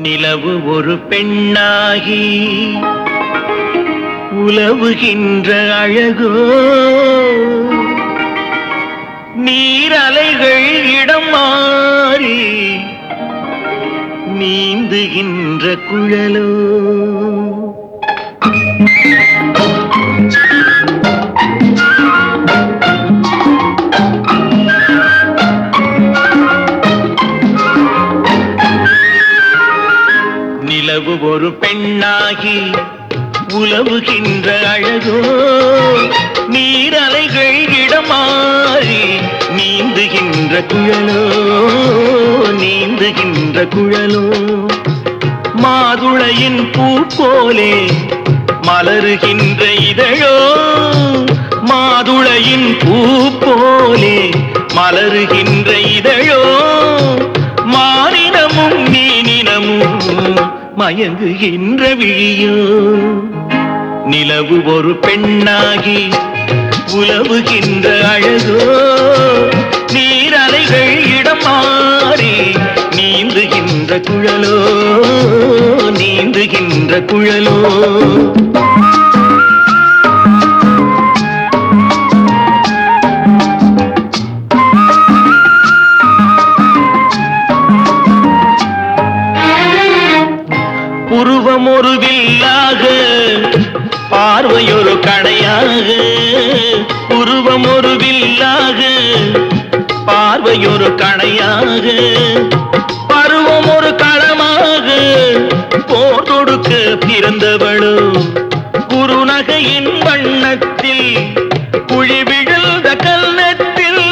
நிலவு ஒரு பெண்ணாகி உலவுகின்ற அழகோ, நீரலைகள் இடம் மாறி நீந்துகின்ற குழலோ. நிலவு ஒரு பெண்ணாகி உலவுகின்ற அழகோ, நீரலைகள் இடமாறி நீந்துகின்ற குழலோ, நீந்துகின்ற குழலோ. மாதுளையின் பூ போலே மலருகின்ற இதழோ, மாதுளையின் பூ போலே மலருகின்ற இதழோ, மானினமும் மீனினமும் மயங்குகின்ற விழியோ. நிலவு ஒரு பெண்ணாகி உலவுகின்ற அழகோ, நீரலைகள் இடம் மாறி நீந்துகின்ற குழலோ, நீந்துகின்ற குழலோ. உருவம் ஒரு வில்லாக, பார்வையொரு கணையாக. உருவம் ஒரு வில்லாக, பார்வையொரு கணையாக. பருவம் ஒரு களமாக, போர் தொடுக்க பிறந்தவளோ. குறுநகையின் வண்ணத்தில் குழி விழுந்த கல்நத்தில்,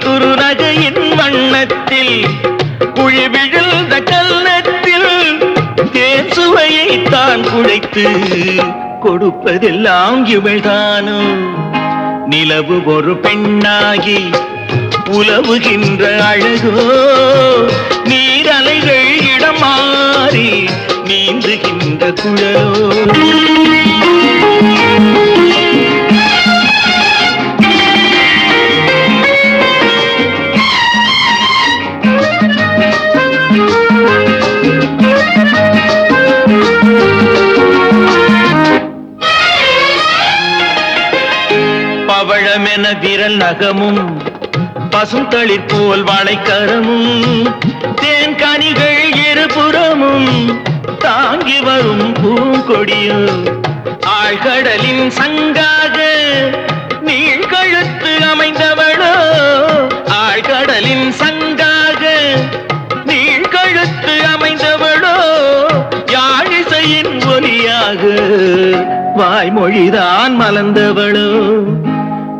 குறுநகையின் வண்ணத்தில் குழி விழுந்த கல்நத்தில் தேசுவையை தான் குழைத்து கொடுப்பதெல்லாம் இவள்தானோ. நிலவு ஒரு பெண்ணாகி உலவுகின்ற அழகோ, நீரலைகள் இடம் மாறி நீந்துகின்ற குழலோ. பவழமென விரல் நகமும், பசுந்தளிர் போல் வாழைக்கரமும், தேன் கனிகள் இருபுறமும் தாங்கி வரும் பூங்கொடியோ. ஆழ்கடலின் சங்காக நீழ்கழுத்து அமைந்தவளோ, ஆழ்கடலின் சங்காக நீழ்கழுத்து அமைந்தவளோ. யாழிசையின் ஒலியாக வாய்மொழிதான் மலர்ந்தவளோ.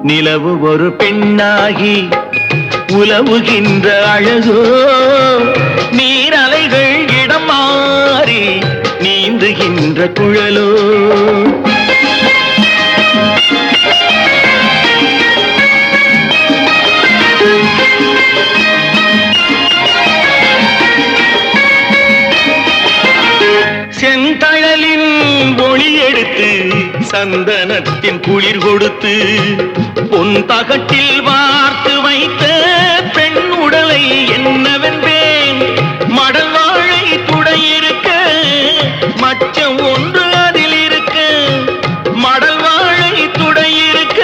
நிலவு ஒரு பெண்ணாகி உலவுகின்ற அழகோ, நீரலைகள் இடம் மாறி நீந்துகின்ற குழலோ. செந்தழலின் ஒளி எடுத்து சந்தனத்தின் குளிர் கொடுத்து பொன் தகட்டில் வார்த்து வைத்த பெண் உடலை என்னவென்பேன். மடல் வாழை துடையிருக்க மச்சம் ஒன்று அதில் இருக்க, மடல் வாழை துடையிருக்க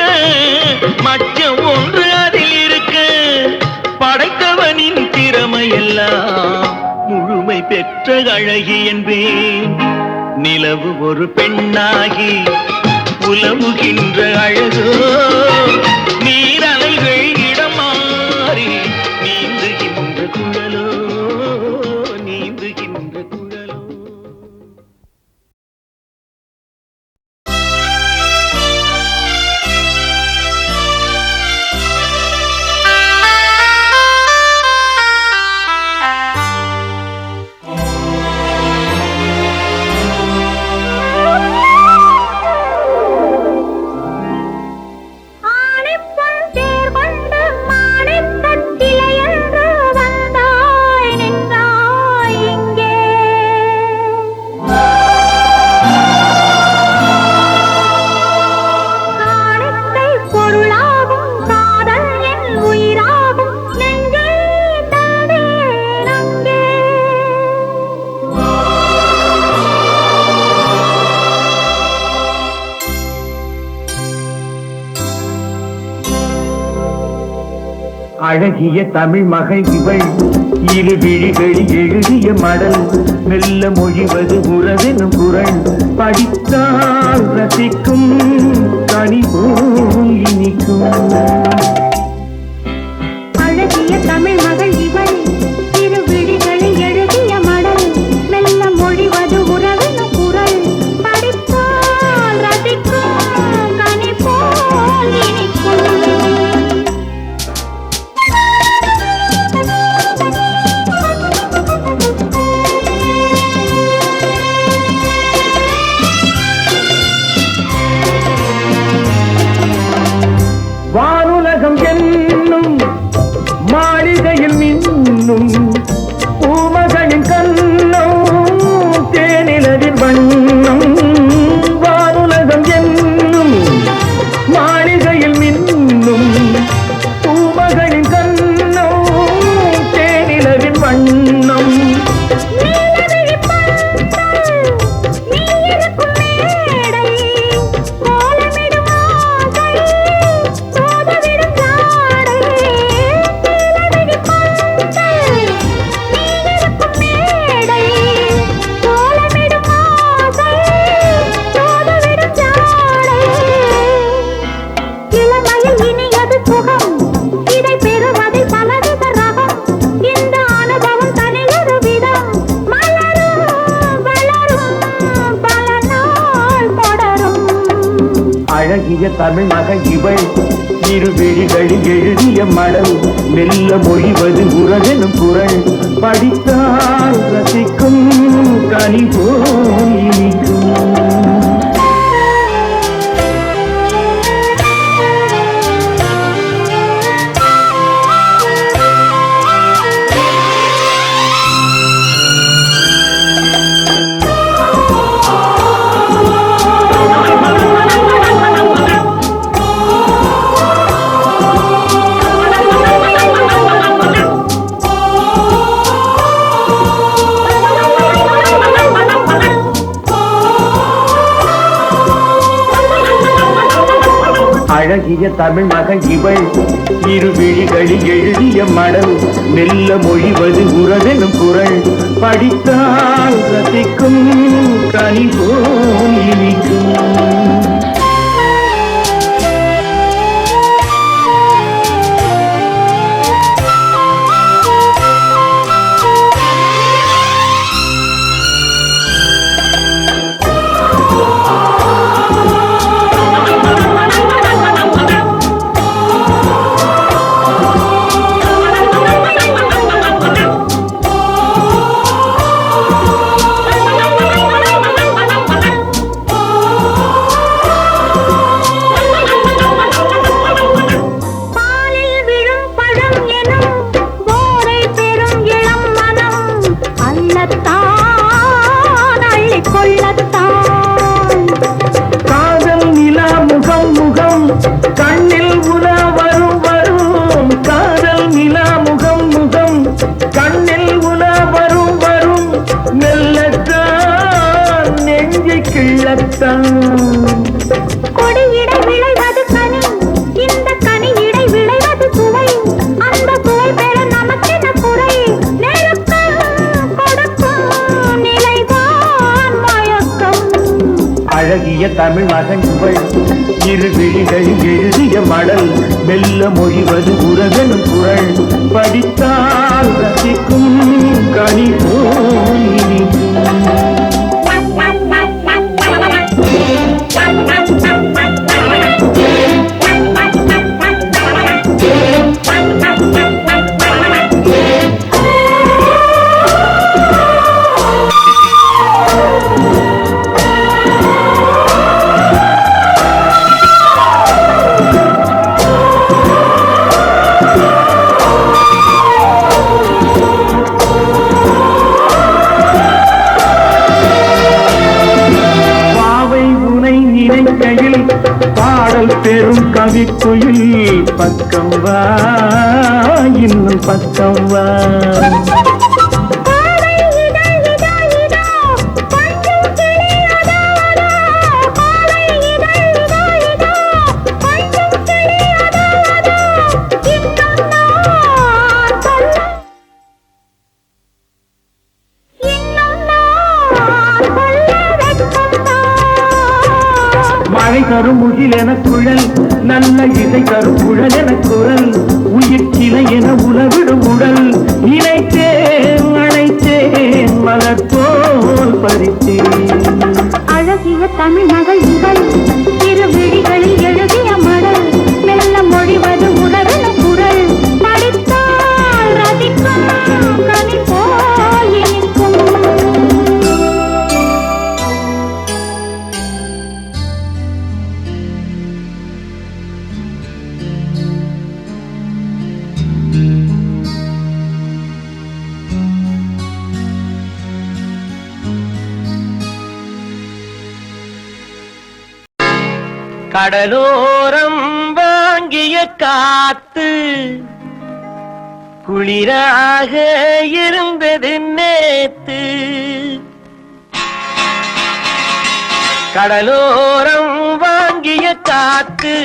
மச்சம் ஒன்று அதில் இருக்க. படைத்தவனின் திறமையெல்லாம் முழுமை பெற்ற அழகி என்பேன். நிலவு ஒரு பெண்ணாகி உலவுகின்ற அழகோ, நீரலைகள் இடம் மாறி நீந்துகின்ற குழலோ, நீந்துகின்ற குழலோ. ஆணிப்பொன் தேர் கொண்டு மாணிக்கத்திலே என்று வந்தாய். அழகிய தமிழ் மகள் இவள் இரு விழிகளில் எழுதிய மடல் மெல்ல மொழிவது உறவெனும் குரல் படித்தால் ரசிக்கும் கனி போல் இனிக்கும் அழகிய தமிழ் மகள் இவள் இரு விழிகளில் எழுதிய மடல் மெல்ல மொழிவது உறவெனும் குரல் படித்தால் ரசிக்கும் கனி போல் இனிக்கும் வானுலகம் என்னும் மாளிகையில் மின்னும் பூமகளின் கண்ணம் தேனிலரின் வண்ணம் வானுலகம் என்னும் மாளிகையில் மின்னும் பூமகளின் கண்ணம் தேனிலரின் வண்ணம் அழகிய தமிழ் மகள் இவள் இரு விழிகளில் எழுதிய மடல் மெல்ல மொழிவது உறவெனும் குரல் படித்தால் ரசிக்கும் கனி போல் இனிக்கும் அழகிய தமிழ் மகள் இவள் இரு விழிகளில் எழுதிய மடல் மெல்ல மொழிவது உறவெனும் குரல் படித்தால் ரசிக்கும் கனி போல் இனிக்கும் கண்ணில் உலா வரும் வரும் காதல் நிலா முகம் முகம் கண்ணில் உலா வரும் வரும் மெல்லத்தான் நெஞ்சை கிள்ளத்தான் கொடியிடை விளைவது கனி இந்த கனியிடை விளைவது சுவை அந்த சுவை பெற நமக்கென குறை நெருக்கம் கொடுக்கும் நிலைதான் மயக்கம் அழகிய தமிழ் மகன் இவள் இரு விழிகளில் எழுதிய மடல் மெல்ல மொழிவது உறவெனும் குரல் படித்தால் ரசிக்கும் கனி போல் இனிக்கும் பாடல் பெரும் கவிக்குயில் பக்கம் வா இன்னும் பக்கம் வா என குழல் நல்ல இசை தரும் குழல் என குரல் உயிர் சிலை என உலவிடும் உடல் இணைத்தேன் அழைத்தேன் மலர் போல் பறித்தேன் அழகிய தமிழ் மகள் இவள் இரு விழிகளில் எழுதிய மடல் மெல்ல மொழிவது உணர்வு குரல் படித்தால் ரதிக்கும் கனி போல் இனிக்கும் கடலோரம் வாங்கிய காத்து குளிராக இருந்தது நேத்து கடலோரம் வாங்கிய காத்து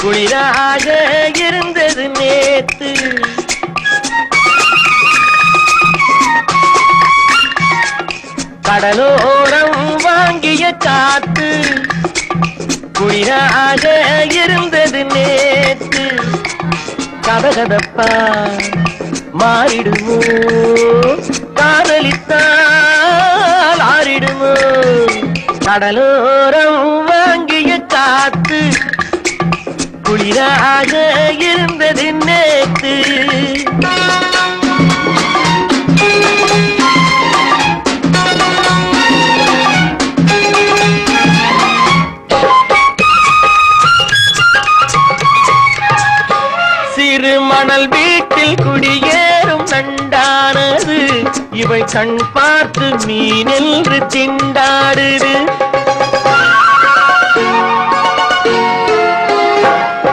குளிராக இருந்தது நேத்து கடலோரம் வாங்கிய காத்து குளிராக இருந்தது நேத்து கதகதப்பா மாறிடுமோ காதலித்தால் ஆறிடுமோ கடலோரம் வாங்கிய காத்து குளிராக இருந்தது நேத்து மணல் வீட்டில் குடியேறும் நண்டானது இவை கண் பார்த்து மீனென்று திண்டாடுது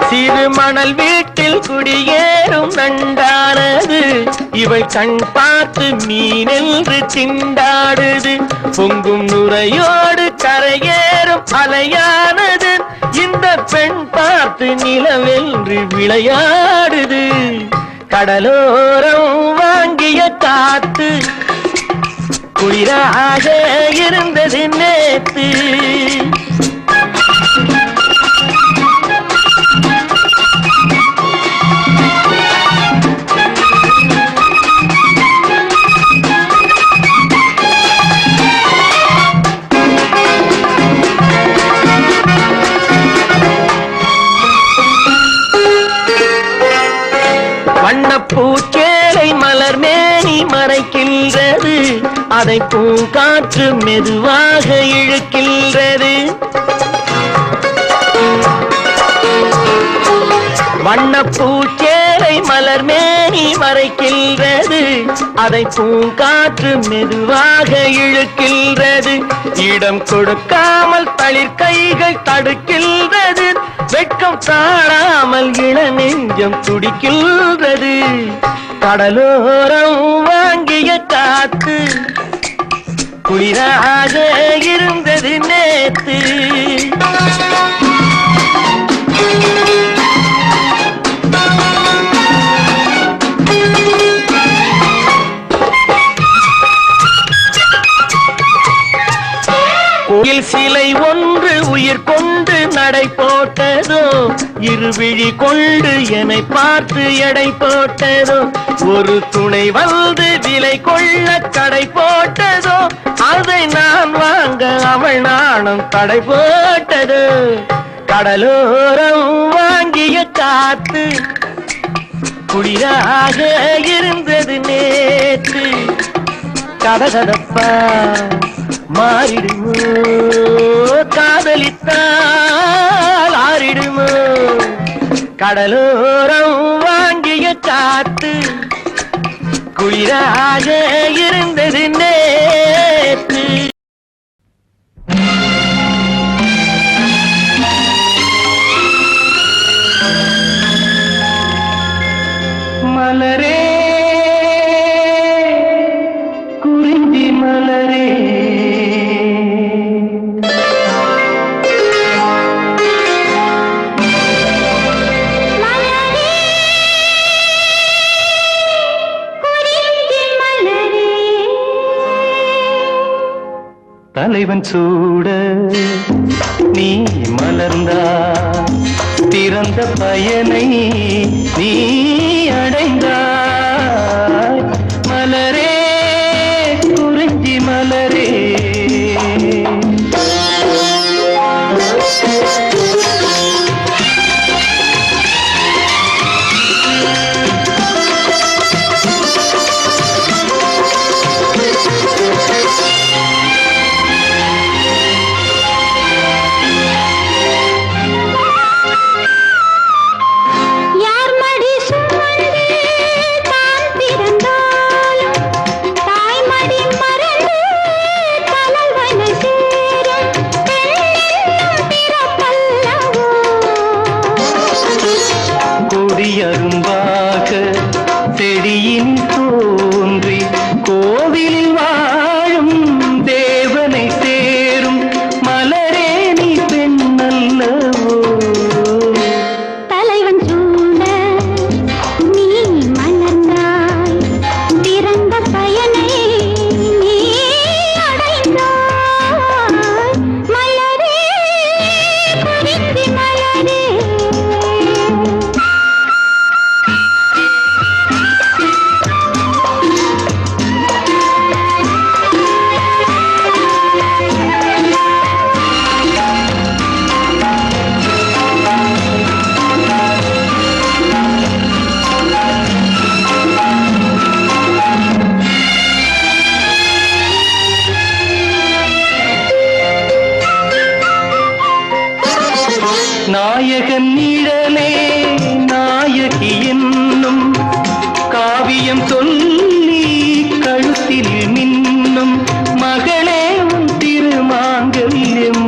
சிறு மணல் வீட்டில் குடியேறும் நண்டானது இவை கண் பார்த்து மீனென்று திண்டாடுது பொங்கும் நுரையோடு கரையேறும் அலையானது இந்த பெண் பார்த்து நிலவென்று விளையாடுது கடலோரம் வாங்கிய காத்து குளிராக இருந்தது நேத்து பூச்சேலை மலர் மேனி மறைக்கின்றது அதை பூங்காற்று மெதுவாக இழுக்கின்றது வண்ண பூச்சேலை மலர் மேனி மறைக்கின்றது அதை பூங்காற்று மெதுவாக இழுக்கின்றது இடம் கொடுக்காமல் தளிர் கைகள் தடுக்கின்றது வெட்கம் தாழாமல் இள நெஞ்சம் துடிக்கின்றது கடலோரம் வாங்கிய காத்து குளிராக இருந்தது நேத்து கோயில் சிலை ஒன்று உயிர் கொண்டு நடை போட்டதோ இருவிழி கொண்டு என்னை பார்த்து எடை போட்டதோ ஒரு துணை வந்து விலை கொள்ள கடை போட்டதோ அதை நான் வாங்க அவள் நாணம் தடை போட்டதோ கடலோரம் வாங்கிய காத்து குளிராக இருந்தது நேற்று கதகதப்பா மாறிடுமோ காதலித்தால் ஆறிடுமோ கடலோரம் வாங்கிய காத்து குளிராக இருந்தது நேற்று மலரே குறிஞ்சி மலரே தலைவன் சூட நீ மலர்ந்தா பிறந்த பயனை நீ அடைந்தாய் மலரே குறிஞ்சி மலரே அரும்பாக செடியின் தோன்றி கோவிலில் வாழும் தேவனை சேரும் மலரே நீ பெண்ணல்லவோ தலைவன் சூட நீ மலர்ந்தாய் பிறந்த பயனை நீ அடைந்தாய் மலரே குறிஞ்சி மலரே நாயகன் நிழலே நாயகி என்னும் காவியம் சொல்லி கழுத்தில் மின்னும் மகளே உன் திருமாங்கல்யம்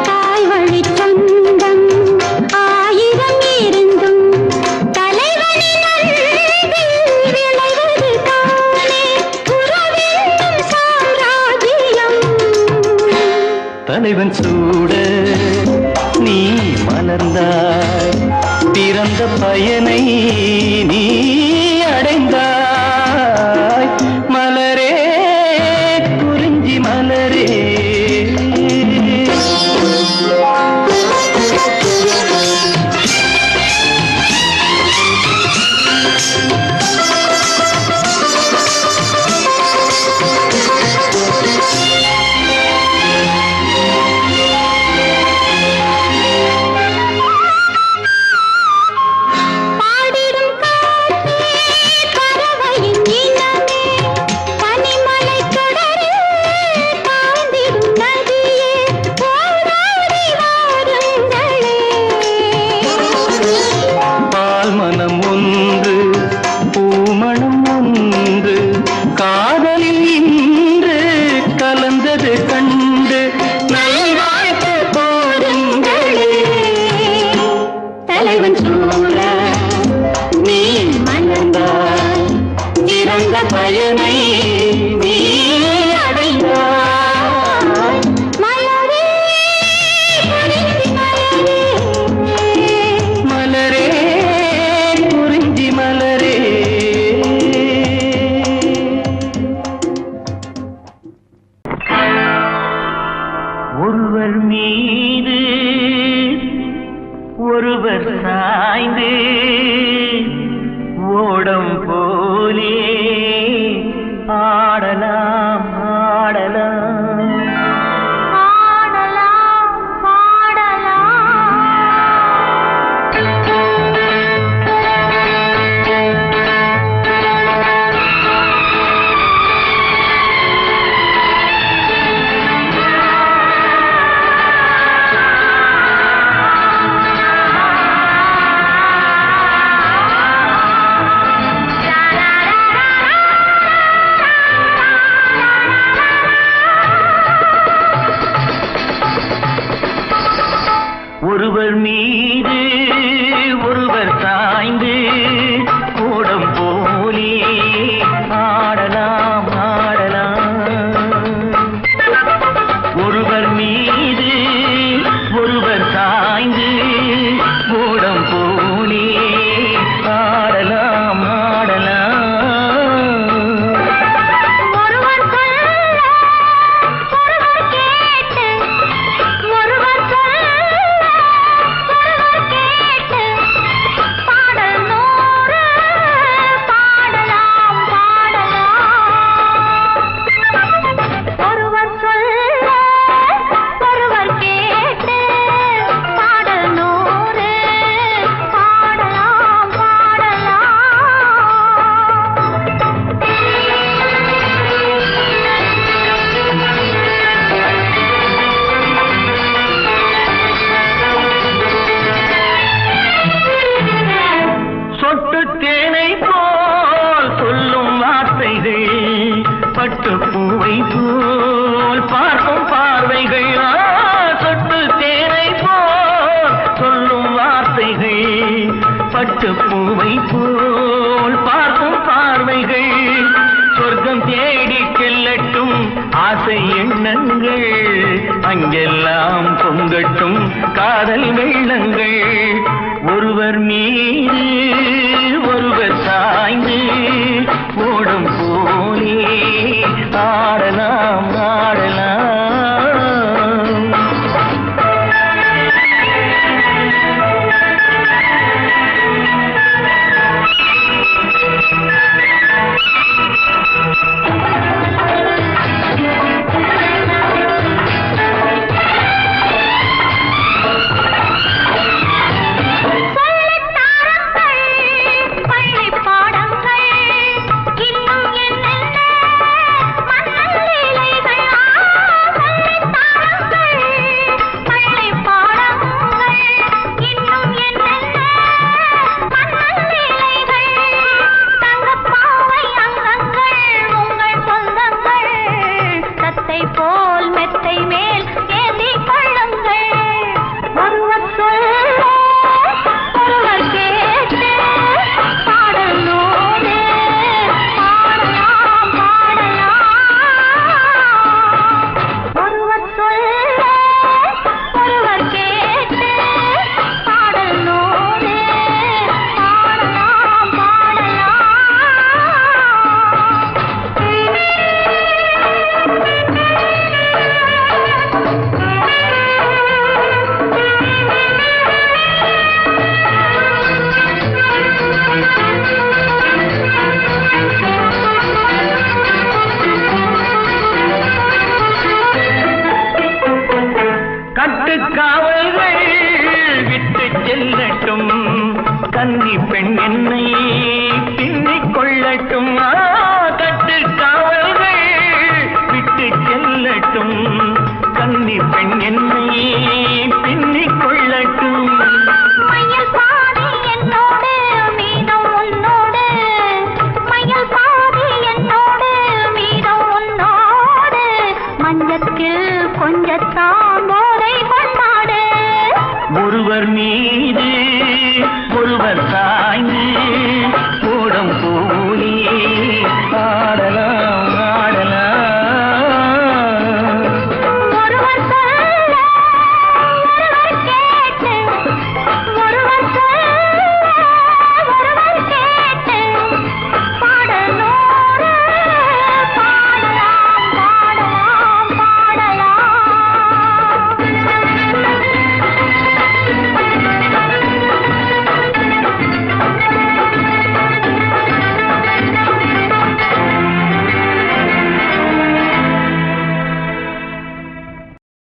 தாய் வழி சொந்தம் ஆயிரம் இருந்தும் தலைவனின் அன்பில் விளைவது தானே உறவென்னும் சாம்ராஜ்யம் தலைவன் சூட நீ மலர்ந்தாய் பிறந்த பயனை நீ அடைந்தாய் மலரே குறிஞ்சி மலரே மனம் ஒன்று பூமணம் ஒன்று காதலில் இன்று கலந்தது கண்டு நல்வாழ்த்து போருங்களே தலைவன் சூட நீ மலர்ந்தாய் இறந்த பயனை நீ அடைந்தாய் மலரே குறிஞ்சி மலரே மலரே குறிஞ்சி மலரே ஒருவர் மீது ஒருவர் சாய்ந்து ஓடம் போலே தேனை போல் சொல்லும் வார்த்தைகள் பட்டு பூவை போல் பார்க்கும் பார்வைகள் சொட்டு தேனை போல் சொல்லும் வார்த்தைகள் பட்டு பூவை போல் பார்க்கும் பார்வைகள் சொர்க்கம் தேடி செல்லட்டும் ஆசை எண்ணங்கள் அங்கெல்லாம் பொங்கட்டும் காதல் வெள்ளங்கள் ஒருவர் மீது ஒருவர் சாய்ந்து ஓடும் போலே ஆடலாம் ஆடலாம். கட்டுக்காவல்கள் விட்டு செல்லட்டும் கன்னி பெண் என்னை பின்னிக் கொள்ளட்டும்.